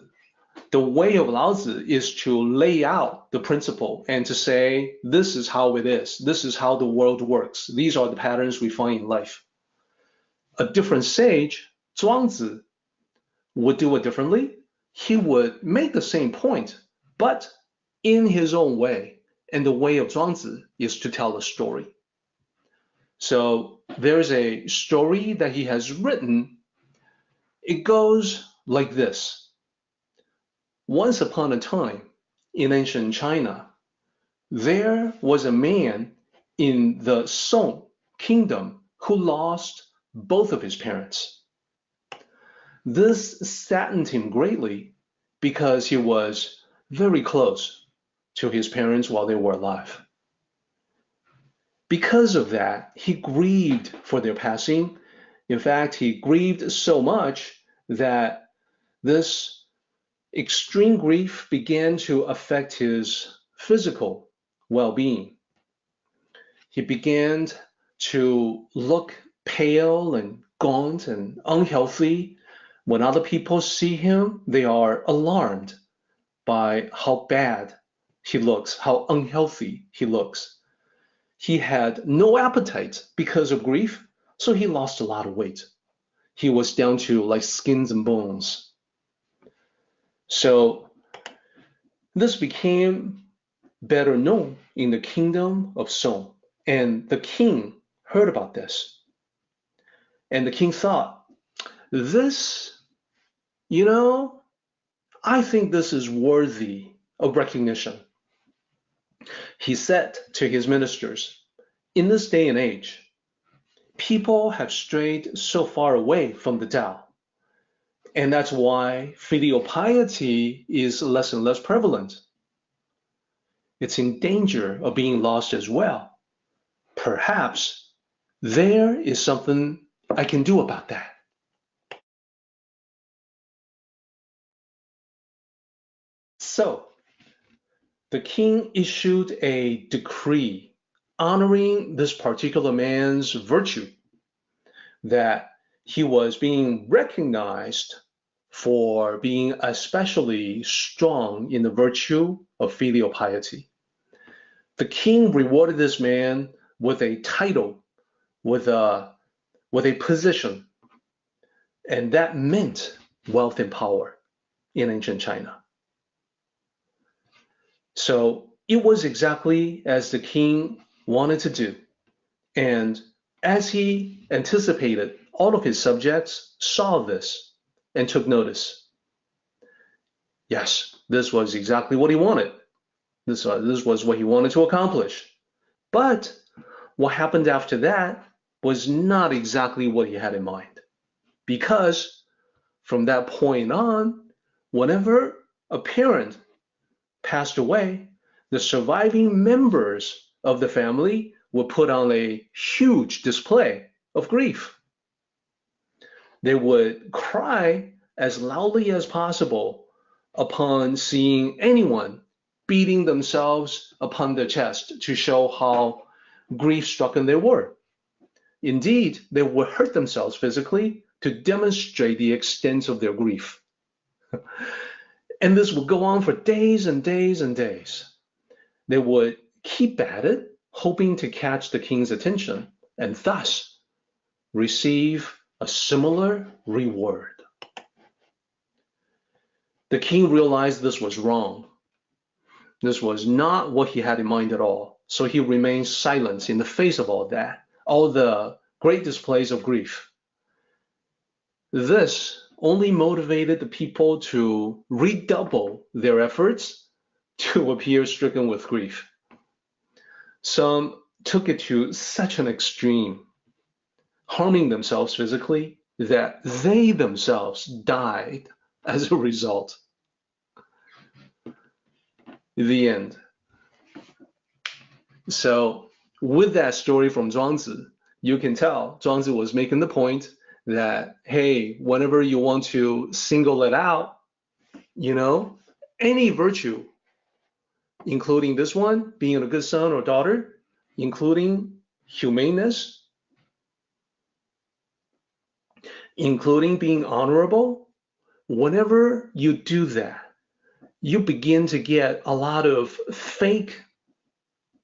the way of Lao Tzu is to lay out the principle and to say, this is how it is. This is how the world works. These are the patterns we find in life. A different sage, Zhuangzi, would do it differently. He would make the same point, but in his own way. And the way of Zhuangzi is to tell a story. So there's a story that he has written. It goes like this. Once upon a time, in ancient China, there was a man in the Song kingdom who lost both of his parents. This saddened him greatly because he was very close to his parents while they were alive. Because of that, he grieved for their passing. In fact, he grieved so much that this extreme grief began to affect his physical well-being. He began to look pale and gaunt and unhealthy When other people see him, they are alarmed by how bad he looks, how unhealthy he looks. He had no appetite because of grief, so he lost a lot of weight. He was down to like skins and bones. So this became better known in the kingdom of Song, and the king heard about this. And the king thought, this, I think this is worthy of recognition. He said to his ministers, in this day and age, people have strayed so far away from the Tao. And that's why filial piety is less and less prevalent. It's in danger of being lost as well. Perhaps there is something I can do about that. So, the king issued a decree honoring this particular man's virtue, that he was being recognized for being especially strong in the virtue of filial piety. The king rewarded this man with a title, with a position, and that meant wealth and power in ancient China. So it was exactly as the king wanted to do. And as he anticipated, all of his subjects saw this and took notice. Yes, this was exactly what he wanted. This was what he wanted to accomplish. But what happened after that was not exactly what he had in mind. Because from that point on, whenever a parent passed away, the surviving members of the family would put on a huge display of grief. They would cry as loudly as possible upon seeing anyone beating themselves upon their chest to show how grief-stricken they were. Indeed, they would hurt themselves physically to demonstrate the extent of their grief. And this would go on for days and days and days. They would keep at it, hoping to catch the king's attention, and thus receive a similar reward. The king realized this was wrong. This was not what he had in mind at all. So he remained silent in the face of all that, all the great displays of grief. This only motivated the people to redouble their efforts to appear stricken with grief. Some took it to such an extreme, harming themselves physically, that they themselves died as a result. The end. So with that story from Zhuangzi, you can tell Zhuangzi was making the point that, hey, whenever you want to single it out, any virtue, including this one, being a good son or daughter, including humaneness, including being honorable, whenever you do that, you begin to get a lot of fake,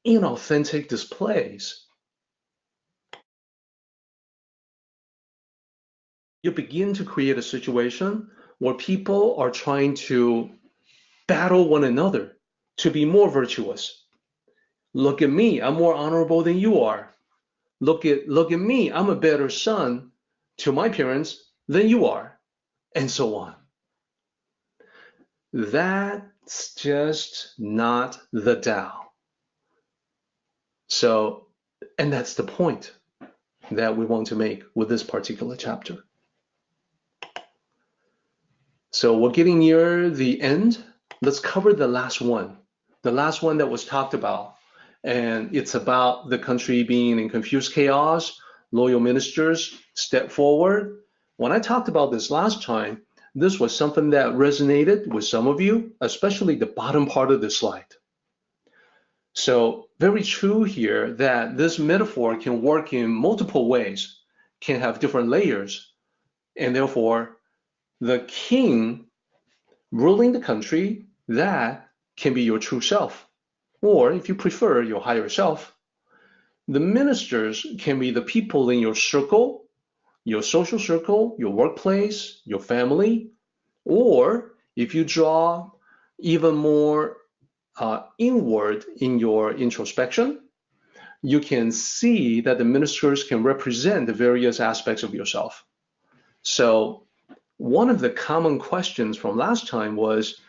inauthentic displays. You begin to create a situation where people are trying to battle one another to be more virtuous. Look at me, I'm more honorable than you are. Look at me, I'm a better son to my parents than you are, and so on. That's just not the Tao. So, and that's the point that we want to make with this particular chapter. So we're getting near the end. Let's cover the last one that was talked about. And it's about the country being in confused chaos. Loyal ministers step forward. When I talked about this last time, this was something that resonated with some of you, especially the bottom part of the slide. So very true here that this metaphor can work in multiple ways, can have different layers, and therefore the king ruling the country, that can be your true self. Or if you prefer, your higher self. The ministers can be the people in your circle, your social circle, your workplace, your family. Or if you draw even more inward in your introspection, you can see that the ministers can represent the various aspects of yourself. So one of the common questions from last time was,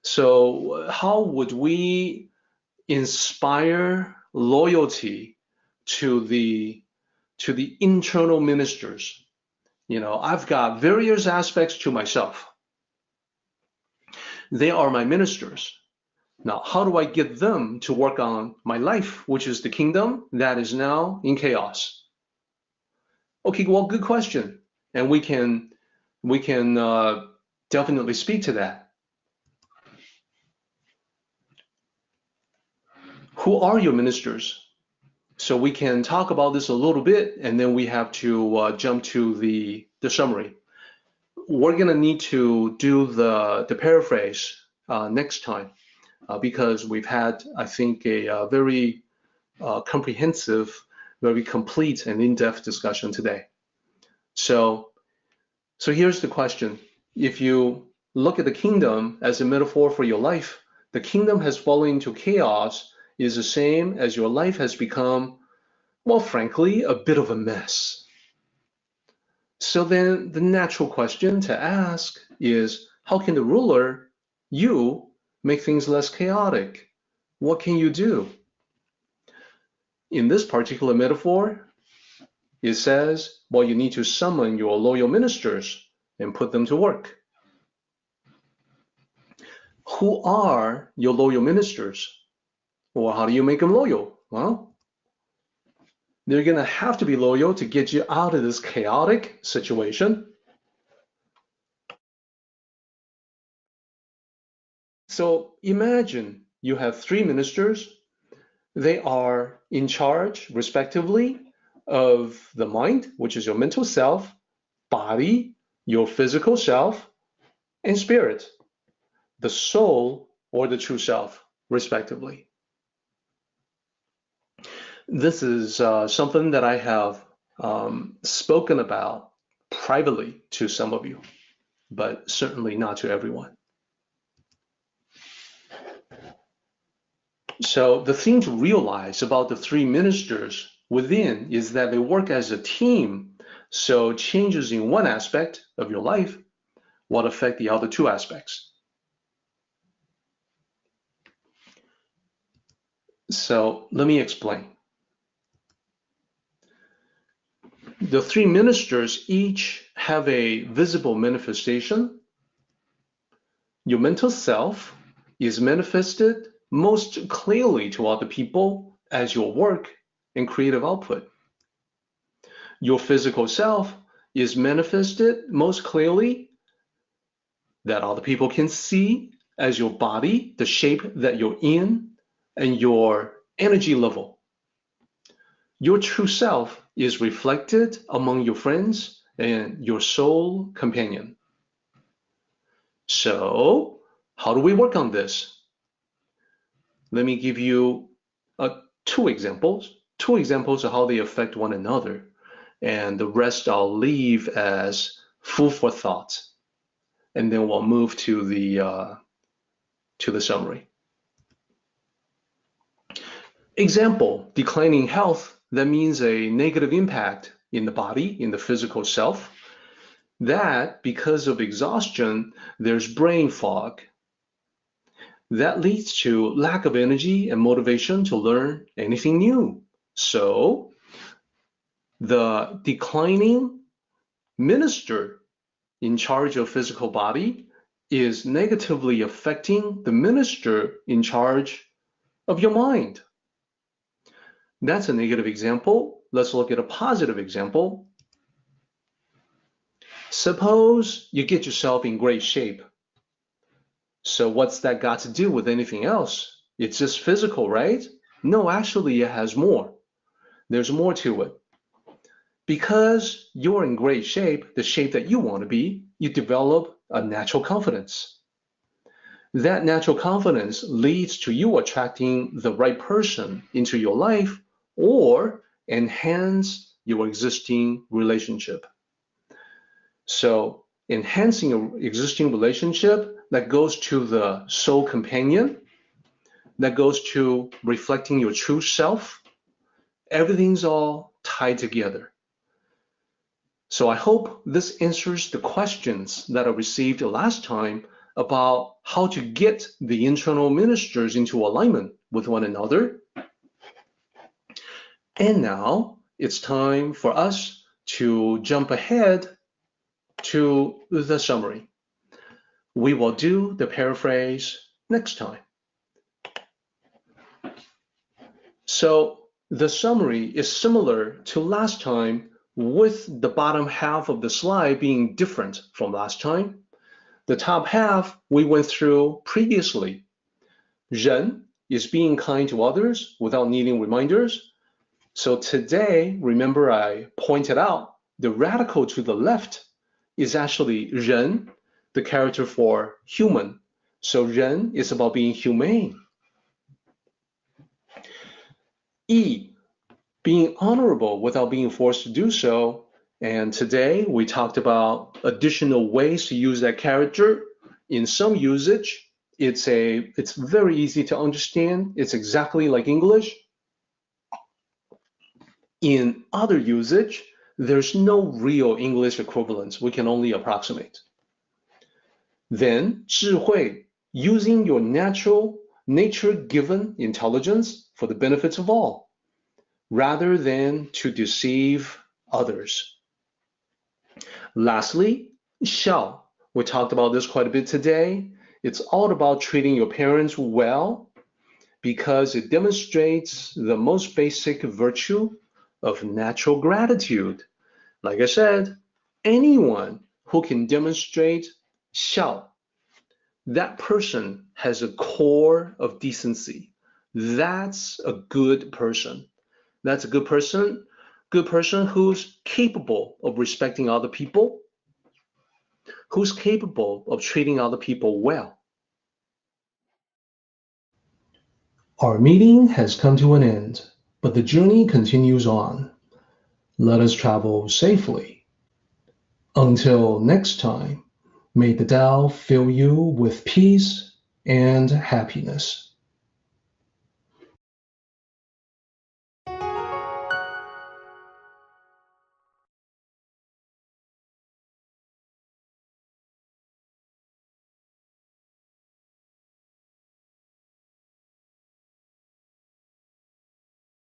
so how would we inspire loyalty to the internal ministers? You know, I've got various aspects to myself. They are my ministers. Now, how do I get them to work on my life, which is the kingdom that is now in chaos? Okay, well, good question. And we can definitely speak to that. Who are your ministers? So we can talk about this a little bit, and then we have to jump to the summary. We're going to need to do the paraphrase next time because we've had, I think, a very comprehensive, very complete and in-depth discussion today. So here's the question. If you look at the kingdom as a metaphor for your life, the kingdom has fallen into chaos is the same as your life has become, well, frankly, a bit of a mess. So then the natural question to ask is, how can the ruler, you, make things less chaotic? What can you do? In this particular metaphor, it says, well, you need to summon your loyal ministers and put them to work. Who are your loyal ministers? Well, how do you make them loyal? Well, they're going to have to be loyal to get you out of this chaotic situation. So imagine you have 3 ministers. They are in charge, respectively, of the mind, which is your mental self, body, your physical self, and spirit, the soul or the true self, respectively. This is something that I have spoken about privately to some of you, but certainly not to everyone. So the thing to realize about the 3 ministers within is that they work as a team. So changes in one aspect of your life will affect the other 2 aspects. So let me explain. The 3 ministers each have a visible manifestation. Your mental self is manifested most clearly to other people as your work and creative output. Your physical self is manifested most clearly that other people can see as your body, the shape that you're in, and your energy level. Your true self is reflected among your friends and your soul companion. So, how do we work on this? Let me give you 2 examples of how they affect one another, and the rest I'll leave as food for thought, and then we'll move to the summary. Example, declining health. That means a negative impact in the body, in the physical self. That, because of exhaustion, there's brain fog. That leads to lack of energy and motivation to learn anything new. So, the declining minister in charge of physical body is negatively affecting the minister in charge of your mind. That's a negative example. Let's look at a positive example. Suppose you get yourself in great shape. So what's that got to do with anything else? It's just physical, right? No, actually it has more. There's more to it. Because you're in great shape, the shape that you want to be, you develop a natural confidence. That natural confidence leads to you attracting the right person into your life or enhance your existing relationship. So enhancing your existing relationship, that goes to the soul companion, that goes to reflecting your true self. Everything's all tied together. So I hope this answers the questions that I received last time about how to get the internal ministers into alignment with one another. And now it's time for us to jump ahead to the summary. We will do the paraphrase next time. So the summary is similar to last time, with the bottom half of the slide being different from last time. The top half we went through previously. 人 is being kind to others without needing reminders. So today, remember I pointed out the radical to the left is actually 人, the character for human. So 人 is about being humane. 义, being honorable without being forced to do so. And today we talked about additional ways to use that character. In some usage, it's very easy to understand. It's exactly like English. In other usage, there's no real English equivalence. We can only approximate. Then 智慧, using your nature-given intelligence for the benefits of all, rather than to deceive others. Lastly, Xiào. We talked about this quite a bit today. It's all about treating your parents well because it demonstrates the most basic virtue of natural gratitude. Like I said, anyone who can demonstrate 孝, that person has a core of decency. That's a good person. That's a good person who's capable of respecting other people, who's capable of treating other people well. Our meeting has come to an end, but the journey continues on. Let us travel safely. Until next time, may the Tao fill you with peace and happiness.